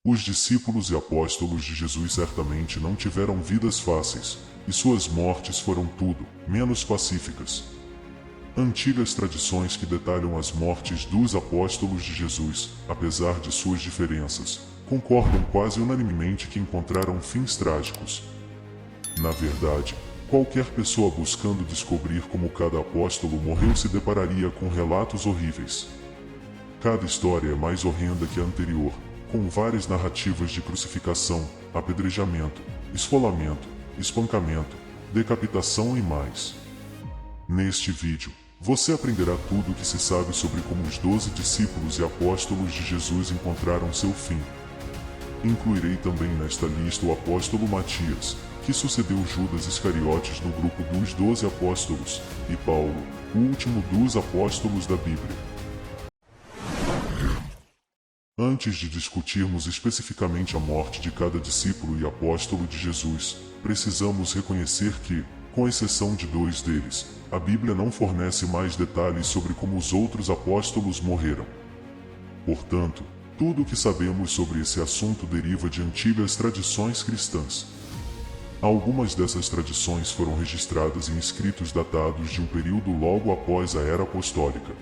Os discípulos e apóstolos de Jesus certamente não tiveram vidas fáceis, e suas mortes foram tudo menos pacíficas. Antigas tradições que detalham as mortes dos apóstolos de Jesus, apesar de suas diferenças, concordam quase unanimemente que encontraram fins trágicos. Na verdade, qualquer pessoa buscando descobrir como cada apóstolo morreu se depararia com relatos horríveis. Cada história é mais horrenda que a anterior, com várias narrativas de crucificação, apedrejamento, esfolamento, espancamento, decapitação e mais. Neste vídeo, você aprenderá tudo o que se sabe sobre como os 12 discípulos e apóstolos de Jesus encontraram seu fim. Incluirei também nesta lista o apóstolo Matias, que sucedeu Judas Iscariotes no grupo dos 12 apóstolos, e Paulo, o último dos apóstolos da Bíblia. Antes de discutirmos especificamente a morte de cada discípulo e apóstolo de Jesus, precisamos reconhecer que, com exceção de 2 deles, a Bíblia não fornece mais detalhes sobre como os outros apóstolos morreram. Portanto, tudo o que sabemos sobre esse assunto deriva de antigas tradições cristãs. Algumas dessas tradições foram registradas em escritos datados de um período logo após a Era Apostólica.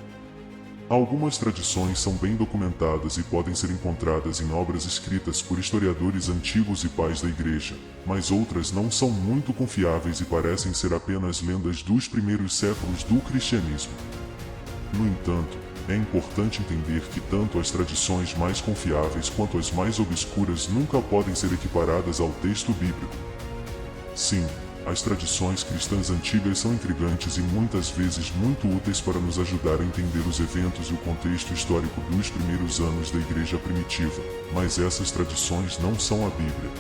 Algumas tradições são bem documentadas e podem ser encontradas em obras escritas por historiadores antigos e pais da Igreja, mas outras não são muito confiáveis e parecem ser apenas lendas dos primeiros séculos do cristianismo. No entanto, é importante entender que tanto as tradições mais confiáveis quanto as mais obscuras nunca podem ser equiparadas ao texto bíblico. Sim, as tradições cristãs antigas são intrigantes e muitas vezes muito úteis para nos ajudar a entender os eventos e o contexto histórico dos primeiros anos da Igreja primitiva, mas essas tradições não são a Bíblia.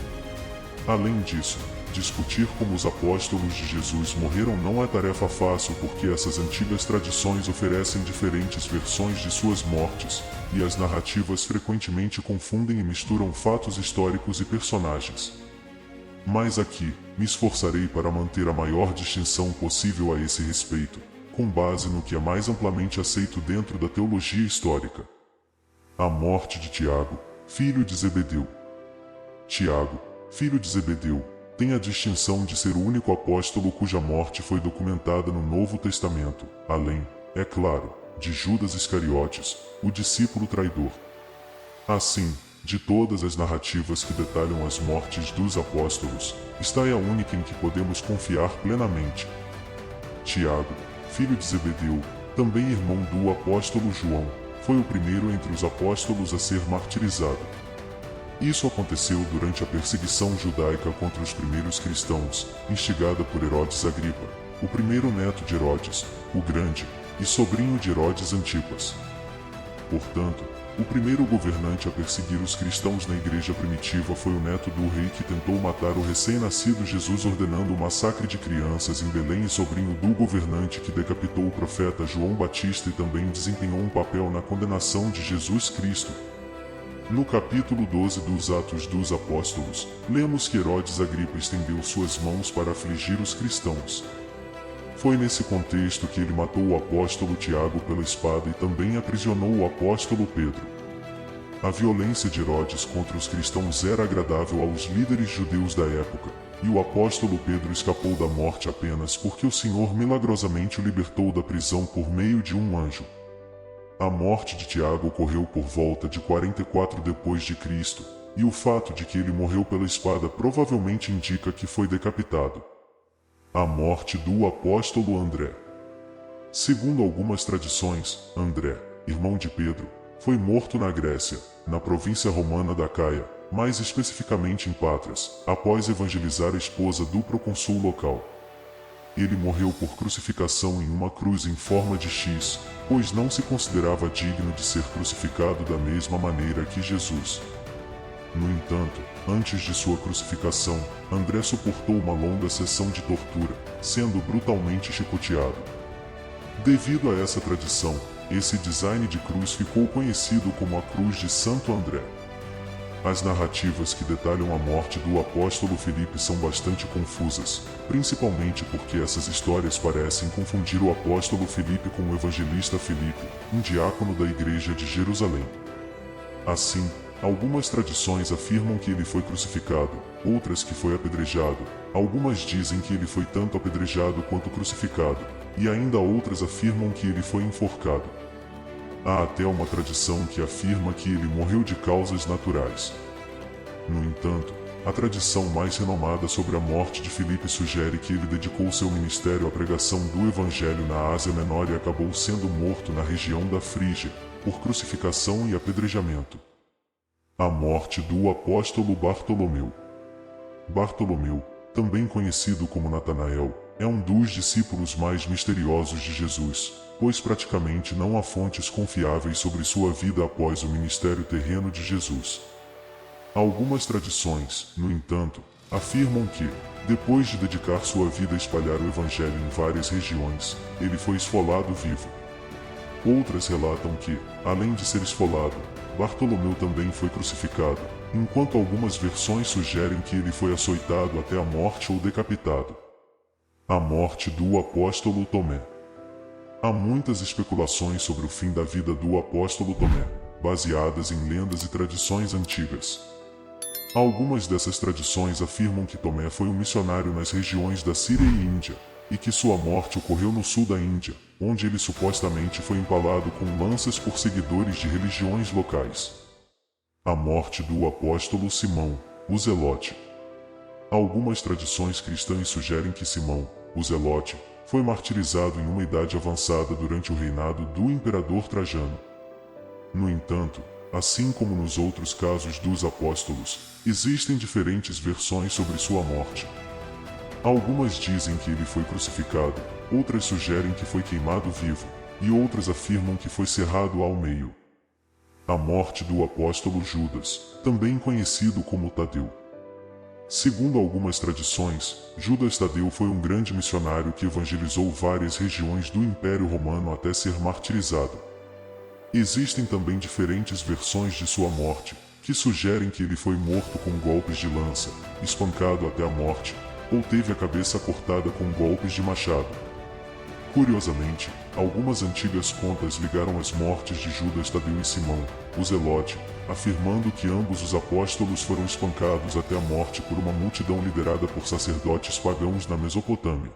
Além disso, discutir como os apóstolos de Jesus morreram não é tarefa fácil porque essas antigas tradições oferecem diferentes versões de suas mortes, e as narrativas frequentemente confundem e misturam fatos históricos e personagens. Mas aqui, me esforçarei para manter a maior distinção possível a esse respeito, com base no que é mais amplamente aceito dentro da teologia histórica. A morte de Tiago, filho de Zebedeu. Tiago, filho de Zebedeu, tem a distinção de ser o único apóstolo cuja morte foi documentada no Novo Testamento, além, é claro, de Judas Iscariotes, o discípulo traidor. Assim, de todas as narrativas que detalham as mortes dos apóstolos, esta é a única em que podemos confiar plenamente. Tiago, filho de Zebedeu, também irmão do apóstolo João, foi o primeiro entre os apóstolos a ser martirizado. Isso aconteceu durante a perseguição judaica contra os primeiros cristãos, instigada por Herodes Agripa, o primeiro neto de Herodes, o Grande, e sobrinho de Herodes Antipas. Portanto, o primeiro governante a perseguir os cristãos na igreja primitiva foi o neto do rei que tentou matar o recém-nascido Jesus ordenando o massacre de crianças em Belém e sobrinho do governante que decapitou o profeta João Batista e também desempenhou um papel na condenação de Jesus Cristo. No capítulo 12 dos Atos dos Apóstolos, lemos que Herodes Agripa estendeu suas mãos para afligir os cristãos. Foi nesse contexto que ele matou o apóstolo Tiago pela espada e também aprisionou o apóstolo Pedro. A violência de Herodes contra os cristãos era agradável aos líderes judeus da época, e o apóstolo Pedro escapou da morte apenas porque o Senhor milagrosamente o libertou da prisão por meio de um anjo. A morte de Tiago ocorreu por volta de 44 depois de Cristo, e o fato de que ele morreu pela espada provavelmente indica que foi decapitado. A morte do apóstolo André. Segundo algumas tradições, André, irmão de Pedro, foi morto na Grécia, na província romana da Caia, mais especificamente em Patras, após evangelizar a esposa do procônsul local. Ele morreu por crucificação em uma cruz em forma de X, pois não se considerava digno de ser crucificado da mesma maneira que Jesus. No entanto, antes de sua crucificação, André suportou uma longa sessão de tortura, sendo brutalmente chicoteado. Devido a essa tradição, esse design de cruz ficou conhecido como a Cruz de Santo André. As narrativas que detalham a morte do apóstolo Filipe são bastante confusas, principalmente porque essas histórias parecem confundir o apóstolo Filipe com o evangelista Filipe, um diácono da igreja de Jerusalém. Assim, Algumas tradições afirmam que ele foi crucificado, outras que foi apedrejado. Algumas dizem que ele foi tanto apedrejado quanto crucificado, e ainda outras afirmam que ele foi enforcado. Há até uma tradição que afirma que ele morreu de causas naturais. No entanto, a tradição mais renomada sobre a morte de Filipe sugere que ele dedicou seu ministério à pregação do Evangelho na Ásia Menor e acabou sendo morto na região da Frígia, por crucificação e apedrejamento. A morte do apóstolo Bartolomeu. Bartolomeu, também conhecido como Natanael, é um dos discípulos mais misteriosos de Jesus, pois praticamente não há fontes confiáveis sobre sua vida após o ministério terreno de Jesus. Algumas tradições, no entanto, afirmam que, depois de dedicar sua vida a espalhar o Evangelho em várias regiões, ele foi esfolado vivo. Outras relatam que, além de ser esfolado, Bartolomeu também foi crucificado, enquanto algumas versões sugerem que ele foi açoitado até a morte ou decapitado. A morte do apóstolo Tomé. Há muitas especulações sobre o fim da vida do apóstolo Tomé, baseadas em lendas e tradições antigas. Algumas dessas tradições afirmam que Tomé foi um missionário nas regiões da Síria e Índia, e que sua morte ocorreu no sul da Índia, onde ele supostamente foi empalado com lanças por seguidores de religiões locais. A morte do apóstolo Simão, o Zelote. Algumas tradições cristãs sugerem que Simão, o Zelote, foi martirizado em uma idade avançada durante o reinado do imperador Trajano. No entanto, assim como nos outros casos dos apóstolos, existem diferentes versões sobre sua morte. Algumas dizem que ele foi crucificado, outras sugerem que foi queimado vivo, e outras afirmam que foi cerrado ao meio. A morte do apóstolo Judas, também conhecido como Tadeu. Segundo algumas tradições, Judas Tadeu foi um grande missionário que evangelizou várias regiões do Império Romano até ser martirizado. Existem também diferentes versões de sua morte, que sugerem que ele foi morto com golpes de lança, espancado até a morte, ou teve a cabeça cortada com golpes de machado. Curiosamente, algumas antigas contas ligaram as mortes de Judas Tadeu e Simão, o Zelote, afirmando que ambos os apóstolos foram espancados até a morte por uma multidão liderada por sacerdotes pagãos na Mesopotâmia.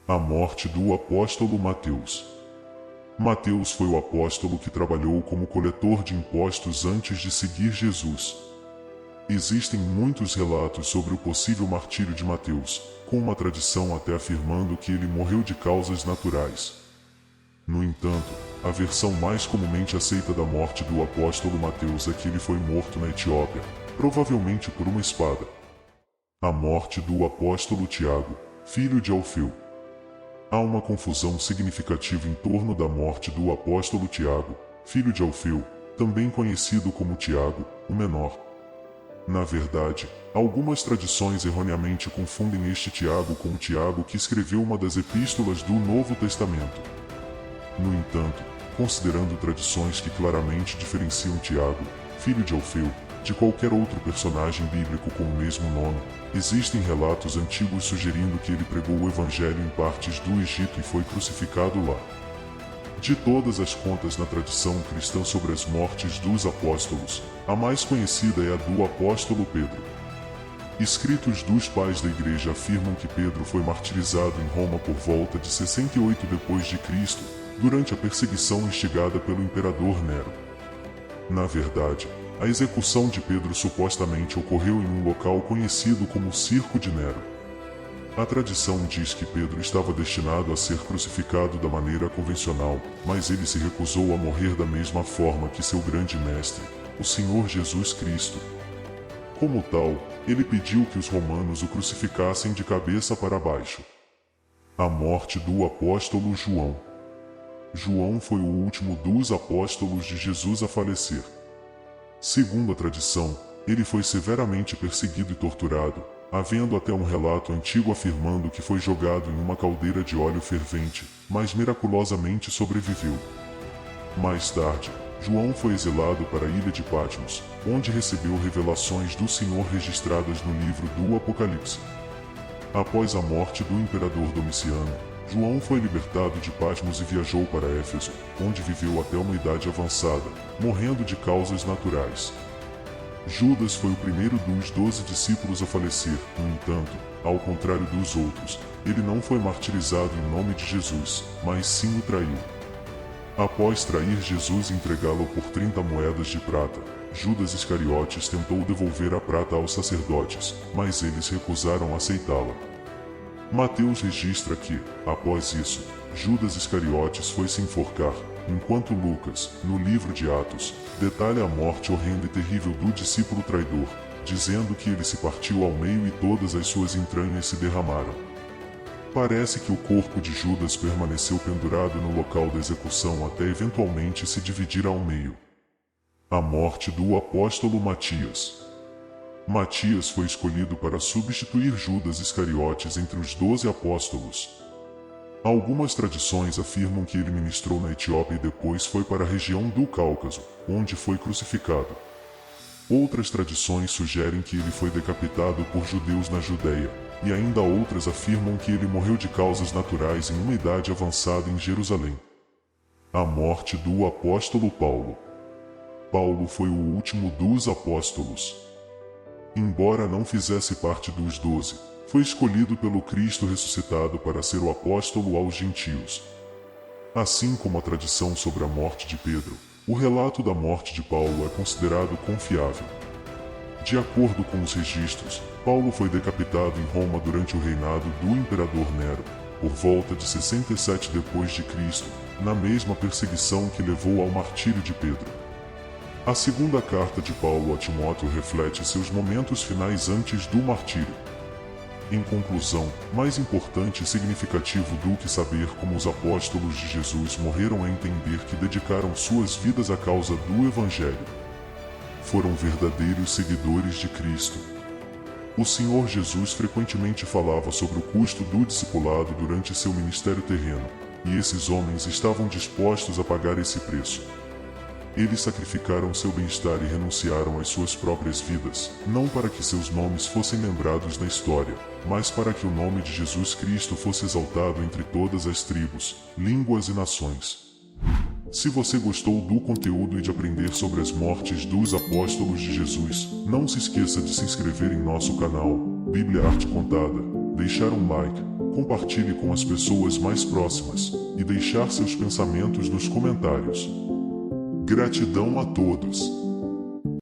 A morte do apóstolo Mateus. Mateus foi o apóstolo que trabalhou como coletor de impostos antes de seguir Jesus. Existem muitos relatos sobre o possível martírio de Mateus, com uma tradição até afirmando que ele morreu de causas naturais. No entanto, a versão mais comumente aceita da morte do apóstolo Mateus é que ele foi morto na Etiópia, provavelmente por uma espada. A morte do apóstolo Tiago, filho de Alfeu. Há uma confusão significativa em torno da morte do apóstolo Tiago, filho de Alfeu, também conhecido como Tiago, o Menor. Na verdade, algumas tradições erroneamente confundem este Tiago com o Tiago que escreveu uma das epístolas do Novo Testamento. No entanto, considerando tradições que claramente diferenciam Tiago, filho de Alfeu, de qualquer outro personagem bíblico com o mesmo nome, existem relatos antigos sugerindo que ele pregou o Evangelho em partes do Egito e foi crucificado lá. De todas as contas na tradição cristã sobre as mortes dos apóstolos, a mais conhecida é a do apóstolo Pedro. Escritos dos pais da igreja afirmam que Pedro foi martirizado em Roma por volta de 68 d.C., durante a perseguição instigada pelo imperador Nero. Na verdade, a execução de Pedro supostamente ocorreu em um local conhecido como Circo de Nero. A tradição diz que Pedro estava destinado a ser crucificado da maneira convencional, mas ele se recusou a morrer da mesma forma que seu grande mestre, o Senhor Jesus Cristo. Como tal, ele pediu que os romanos o crucificassem de cabeça para baixo. A morte do apóstolo João. João foi o último dos apóstolos de Jesus a falecer. Segundo a tradição, ele foi severamente perseguido e torturado, havendo até um relato antigo afirmando que foi jogado em uma caldeira de óleo fervente, mas miraculosamente sobreviveu. Mais tarde, João foi exilado para a ilha de Patmos, onde recebeu revelações do Senhor registradas no livro do Apocalipse. Após a morte do imperador Domiciano, João foi libertado de Patmos e viajou para Éfeso, onde viveu até uma idade avançada, morrendo de causas naturais. Judas foi o primeiro dos 12 discípulos a falecer. No entanto, ao contrário dos outros, ele não foi martirizado em nome de Jesus, mas sim o traiu. Após trair Jesus e entregá-lo por 30 moedas de prata, Judas Iscariotes tentou devolver a prata aos sacerdotes, mas eles recusaram aceitá-la. Mateus registra que, após isso, Judas Iscariotes foi se enforcar, enquanto Lucas, no livro de Atos, detalha a morte horrenda e terrível do discípulo traidor, dizendo que ele se partiu ao meio e todas as suas entranhas se derramaram. Parece que o corpo de Judas permaneceu pendurado no local da execução até eventualmente se dividir ao meio. A morte do apóstolo Matias. Matias foi escolhido para substituir Judas Iscariotes entre os 12 apóstolos. Algumas tradições afirmam que ele ministrou na Etiópia e depois foi para a região do Cáucaso, onde foi crucificado. Outras tradições sugerem que ele foi decapitado por judeus na Judéia, e ainda outras afirmam que ele morreu de causas naturais em uma idade avançada em Jerusalém. A morte do apóstolo Paulo. Paulo foi o último dos apóstolos. Embora não fizesse parte dos 12, foi escolhido pelo Cristo ressuscitado para ser o apóstolo aos gentios. Assim como a tradição sobre a morte de Pedro, o relato da morte de Paulo é considerado confiável. De acordo com os registros, Paulo foi decapitado em Roma durante o reinado do imperador Nero, por volta de 67 d.C., na mesma perseguição que levou ao martírio de Pedro. A segunda carta de Paulo a Timóteo reflete seus momentos finais antes do martírio. Em conclusão, mais importante e significativo do que saber como os apóstolos de Jesus morreram é entender que dedicaram suas vidas à causa do Evangelho. Foram verdadeiros seguidores de Cristo. O Senhor Jesus frequentemente falava sobre o custo do discipulado durante seu ministério terreno, e esses homens estavam dispostos a pagar esse preço. Eles sacrificaram seu bem-estar e renunciaram às suas próprias vidas, não para que seus nomes fossem lembrados na história, mas para que o nome de Jesus Cristo fosse exaltado entre todas as tribos, línguas e nações. Se você gostou do conteúdo e de aprender sobre as mortes dos apóstolos de Jesus, não se esqueça de se inscrever em nosso canal, Bíblia Arte Contada, deixar um like, compartilhe com as pessoas mais próximas, e deixar seus pensamentos nos comentários. Gratidão a todos.